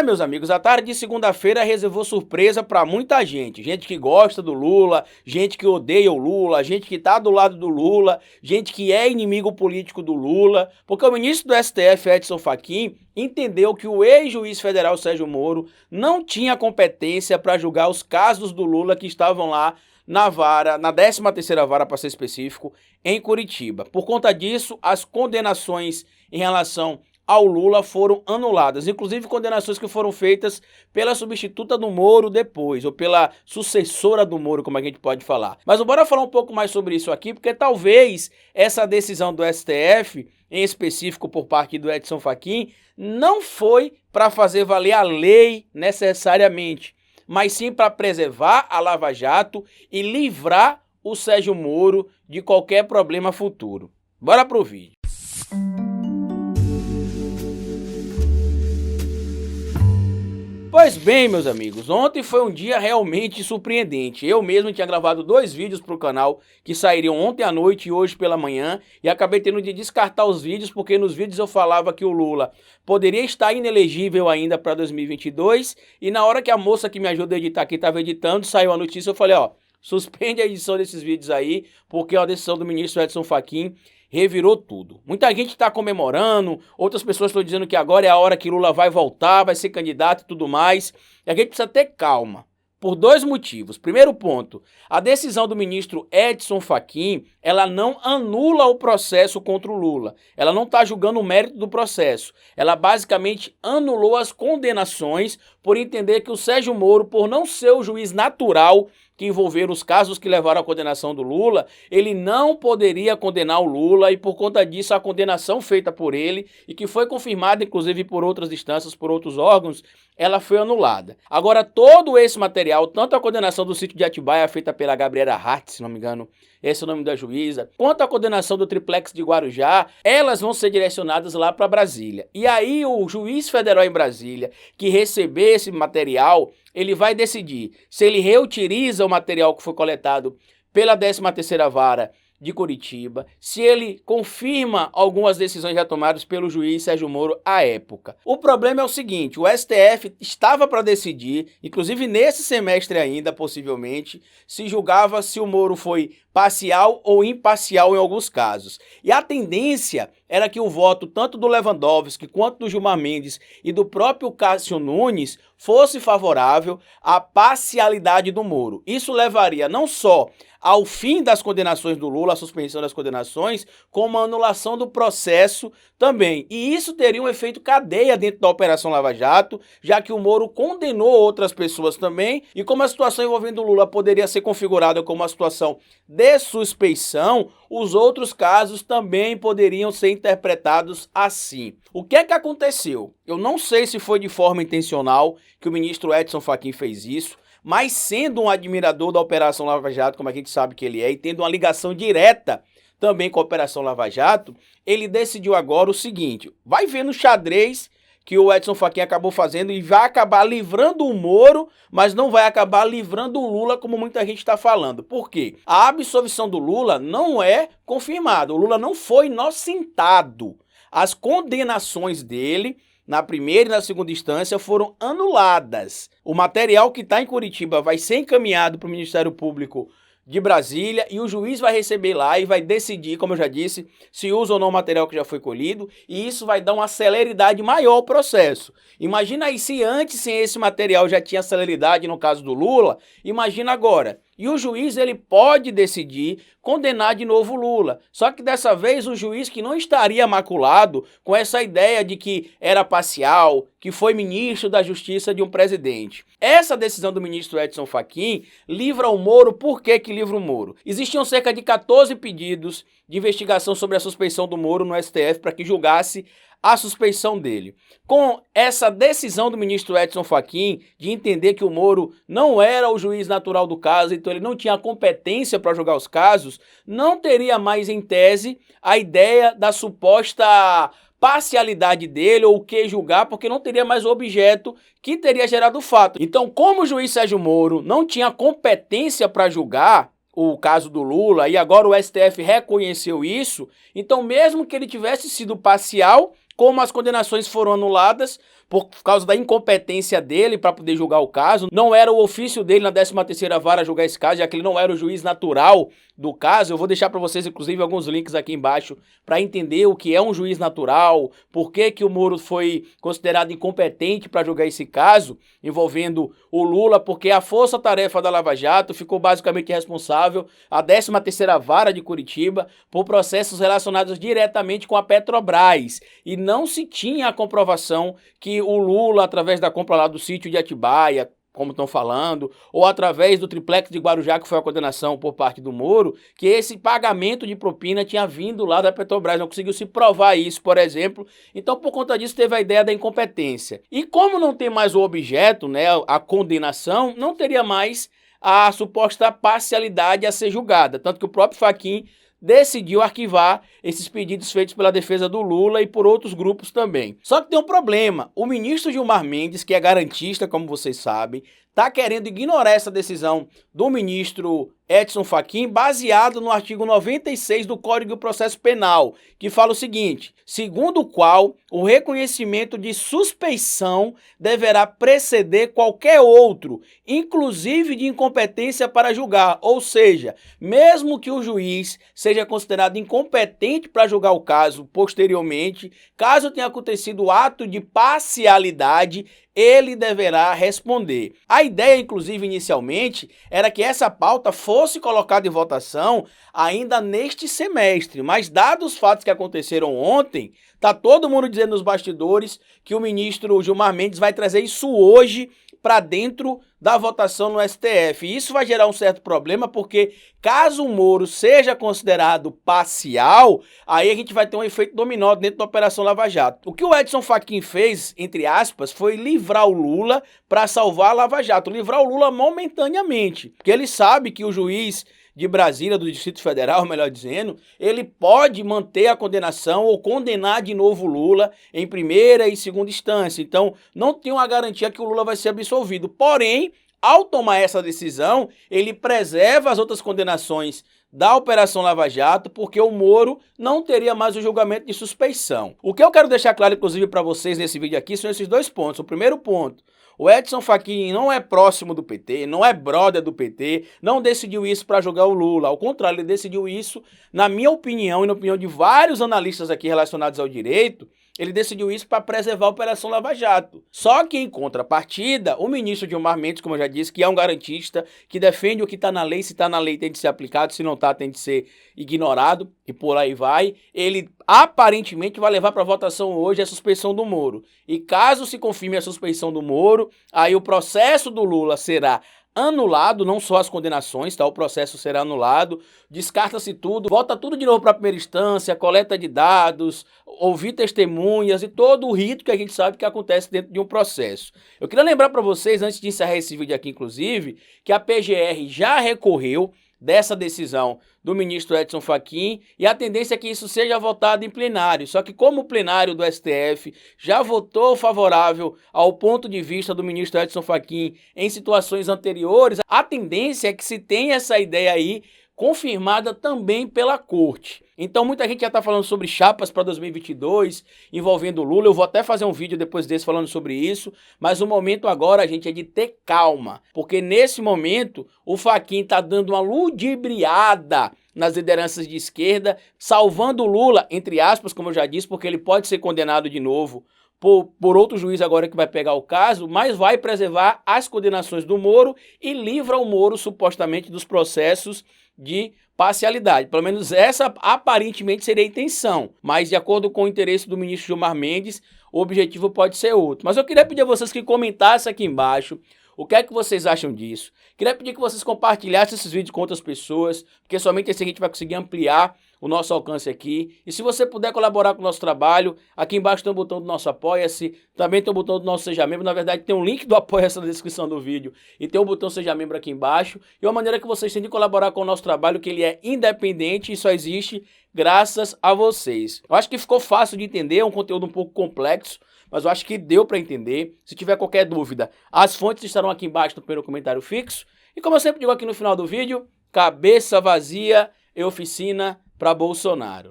meus amigos, a tarde de segunda-feira reservou surpresa para muita gente. Gente que gosta do Lula, gente que odeia o Lula, gente que tá do lado do Lula, gente que é inimigo político do Lula, porque o ministro do STF, Edson Fachin, entendeu que o ex-juiz federal Sérgio Moro não tinha competência para julgar os casos do Lula que estavam lá na vara, na 13ª vara para ser específico, em Curitiba. Por conta disso, as condenações em relação ao Lula foram anuladas, inclusive condenações que foram feitas pela substituta do Moro depois, ou pela sucessora do Moro, como a gente pode falar. Mas bora falar um pouco mais sobre isso aqui, porque talvez essa decisão do STF, em específico por parte do Edson Fachin, não foi para fazer valer a lei necessariamente, mas sim para preservar a Lava Jato e livrar o Sérgio Moro de qualquer problema futuro. Bora pro vídeo. Pois bem, meus amigos, ontem foi um dia realmente surpreendente. Eu mesmo tinha gravado 2 vídeos para o canal que sairiam ontem à noite e hoje pela manhã e acabei tendo de descartar os vídeos porque nos vídeos eu falava que o Lula poderia estar inelegível ainda para 2022 e na hora que a moça que me ajuda a editar aqui estava editando, saiu a notícia, eu falei, ó, suspende a edição desses vídeos aí porque é uma decisão do ministro Edson Fachin revirou tudo. Muita gente está comemorando, outras pessoas estão dizendo que agora é a hora que Lula vai voltar, vai ser candidato e tudo mais. E a gente precisa ter calma, por 2 motivos. Primeiro ponto, a decisão do ministro Edson Fachin, ela não anula o processo contra o Lula. Ela não está julgando o mérito do processo. Ela basicamente anulou as condenações por entender que o Sérgio Moro, por não ser o juiz natural que envolveram os casos que levaram à condenação do Lula, ele não poderia condenar o Lula e por conta disso a condenação feita por ele e que foi confirmada inclusive por outras instâncias, por outros órgãos, ela foi anulada. Agora todo esse material, tanto a condenação do sítio de Atibaia feita pela Gabriela Hart, se não me engano, esse é o nome da juíza, quanto a condenação do triplex de Guarujá, elas vão ser direcionadas lá para Brasília. E aí o juiz federal em Brasília, que receber esse material, ele vai decidir se ele reutiliza o material que foi coletado pela 13ª vara de Curitiba, se ele confirma algumas decisões já tomadas pelo juiz Sérgio Moro à época. O problema é o seguinte, o STF estava para decidir, inclusive nesse semestre ainda, possivelmente, se julgava se o Moro foi parcial ou imparcial em alguns casos. E a tendência era que o voto tanto do Lewandowski quanto do Gilmar Mendes e do próprio Cássio Nunes fosse favorável à parcialidade do Moro. Isso levaria não só ao fim das condenações do Lula, a suspensão das condenações, como a anulação do processo também. E isso teria um efeito cadeia dentro da Operação Lava Jato, já que o Moro condenou outras pessoas também, e como a situação envolvendo o Lula poderia ser configurada como uma situação de suspeição, os outros casos também poderiam ser interpretados assim. O que é que aconteceu? Eu não sei se foi de forma intencional que o ministro Edson Fachin fez isso, mas sendo um admirador da Operação Lava Jato, como a gente sabe que ele é, e tendo uma ligação direta também com a Operação Lava Jato, ele decidiu agora o seguinte, vai ver no xadrez que o Edson Fachin acabou fazendo e vai acabar livrando o Moro, mas não vai acabar livrando o Lula, como muita gente está falando. Por quê? A absolvição do Lula não é confirmada, o Lula não foi inocentado. As condenações dele na primeira e na segunda instância foram anuladas. O material que está em Curitiba vai ser encaminhado para o Ministério Público de Brasília e o juiz vai receber lá e vai decidir, como eu já disse, se usa ou não o material que já foi colhido e isso vai dar uma celeridade maior ao processo. Imagina aí se antes, sem esse material já tinha celeridade no caso do Lula, imagina agora. E o juiz ele pode decidir condenar de novo o Lula. Só que dessa vez o juiz que não estaria maculado com essa ideia de que era parcial, que foi ministro da Justiça de um presidente. Essa decisão do ministro Edson Fachin livra o Moro. Por que que livra o Moro? Existiam cerca de 14 pedidos de investigação sobre a suspeição do Moro no STF para que julgasse a suspeição dele. Com essa decisão do ministro Edson Fachin de entender que o Moro não era o juiz natural do caso, então ele não tinha competência para julgar os casos, não teria mais em tese a ideia da suposta parcialidade dele ou o que julgar, porque não teria mais o objeto que teria gerado o fato. Então, como o juiz Sérgio Moro não tinha competência para julgar o caso do Lula e agora o STF reconheceu isso, então mesmo que ele tivesse sido parcial, como as condenações foram anuladas, por causa da incompetência dele para poder julgar o caso. Não era o ofício dele na 13ª Vara julgar esse caso, já que ele não era o juiz natural do caso. Eu vou deixar para vocês, inclusive, alguns links aqui embaixo para entender o que é um juiz natural, por que o Moro foi considerado incompetente para julgar esse caso envolvendo o Lula, porque a força-tarefa da Lava Jato ficou basicamente responsável, a 13ª Vara de Curitiba, por processos relacionados diretamente com a Petrobras. E não se tinha a comprovação que o Lula, através da compra lá do sítio de Atibaia, como estão falando, ou através do triplex de Guarujá, que foi a condenação por parte do Moro, que esse pagamento de propina tinha vindo lá da Petrobras, não conseguiu se provar isso, por exemplo. Então, por conta disso, teve a ideia da incompetência. E como não tem mais o objeto, né, a condenação, não teria mais a suposta parcialidade a ser julgada. Tanto que o próprio Fachin decidiu arquivar esses pedidos feitos pela defesa do Lula e por outros grupos também. Só que tem um problema. O ministro Gilmar Mendes, que é garantista, como vocês sabem, está querendo ignorar essa decisão do ministro Edson Fachin, baseado no artigo 96 do Código de Processo Penal, que fala o seguinte: segundo o qual o reconhecimento de suspeição deverá preceder qualquer outro, inclusive de incompetência para julgar. Ou seja, mesmo que o juiz seja considerado incompetente para julgar o caso posteriormente, caso tenha acontecido o ato de parcialidade, ele deverá responder. A ideia, inclusive, inicialmente, era que essa pauta fosse colocada em votação ainda neste semestre, mas dados os fatos que aconteceram ontem, tá todo mundo dizendo nos bastidores que o ministro Gilmar Mendes vai trazer isso hoje para dentro da votação no STF. E isso vai gerar um certo problema, porque caso o Moro seja considerado parcial, aí a gente vai ter um efeito dominó dentro da Operação Lava Jato. O que o Edson Fachin fez, entre aspas, foi livrar o Lula para salvar a Lava Jato, livrar o Lula momentaneamente, porque ele sabe que o juiz de Brasília, do Distrito Federal, melhor dizendo, ele pode manter a condenação ou condenar de novo o Lula em primeira e segunda instância. Então, não tem uma garantia que o Lula vai ser absolvido. Porém, ao tomar essa decisão, ele preserva as outras condenações da Operação Lava Jato, porque o Moro não teria mais o julgamento de suspeição. O que eu quero deixar claro, inclusive, para vocês nesse vídeo aqui, são esses dois pontos. O primeiro ponto: o Edson Fachin não é próximo do PT, não é brother do PT, não decidiu isso para jogar o Lula. Ao contrário, ele decidiu isso, na minha opinião e na opinião de vários analistas aqui relacionados ao direito, ele decidiu isso para preservar a Operação Lava Jato. Só que, em contrapartida, o ministro Gilmar Mendes, como eu já disse, que é um garantista, que defende o que está na lei, se está na lei tem de ser aplicado, se não está tem de ser ignorado, e por aí vai. Ele aparentemente vai levar para votação hoje a suspeição do Moro. E caso se confirme a suspeição do Moro, aí o processo do Lula será anulado, não só as condenações, tá? O processo será anulado, descarta-se tudo, volta tudo de novo para a primeira instância, coleta de dados, ouvir testemunhas e todo o rito que a gente sabe que acontece dentro de um processo. Eu queria lembrar para vocês, antes de encerrar esse vídeo aqui, inclusive, que a PGR já recorreu dessa decisão do ministro Edson Fachin, e a tendência é que isso seja votado em plenário. Só que como o plenário do STF já votou favorável ao ponto de vista do ministro Edson Fachin em situações anteriores, a tendência é que se tenha essa ideia aí confirmada também pela corte. Então muita gente já está falando sobre chapas para 2022 envolvendo o Lula. Eu vou até fazer um vídeo depois desse falando sobre isso, mas o momento agora, gente, é de ter calma, porque nesse momento o Fachin está dando uma ludibriada nas lideranças de esquerda, salvando o Lula, entre aspas, como eu já disse, porque ele pode ser condenado de novo por outro juiz agora que vai pegar o caso, mas vai preservar as condenações do Moro e livra o Moro supostamente dos processos de parcialidade. Pelo menos essa aparentemente seria a intenção, mas de acordo com o interesse do ministro Gilmar Mendes, o objetivo pode ser outro. Mas eu queria pedir a vocês que comentassem aqui embaixo o que é que vocês acham disso. Queria pedir que vocês compartilhassem esses vídeos com outras pessoas, porque somente assim a gente vai conseguir ampliar o nosso alcance aqui. E se você puder colaborar com o nosso trabalho, aqui embaixo tem o botão do nosso Apoia-se, também tem o botão do nosso Seja Membro. Na verdade, tem um link do Apoia-se na descrição do vídeo e tem o botão Seja Membro aqui embaixo. E uma maneira que vocês têm de colaborar com o nosso trabalho, que ele é independente e só existe graças a vocês. Eu acho que ficou fácil de entender, é um conteúdo um pouco complexo, mas eu acho que deu para entender. Se tiver qualquer dúvida, as fontes estarão aqui embaixo no primeiro comentário fixo. E como eu sempre digo aqui no final do vídeo, cabeça vazia e oficina para Bolsonaro.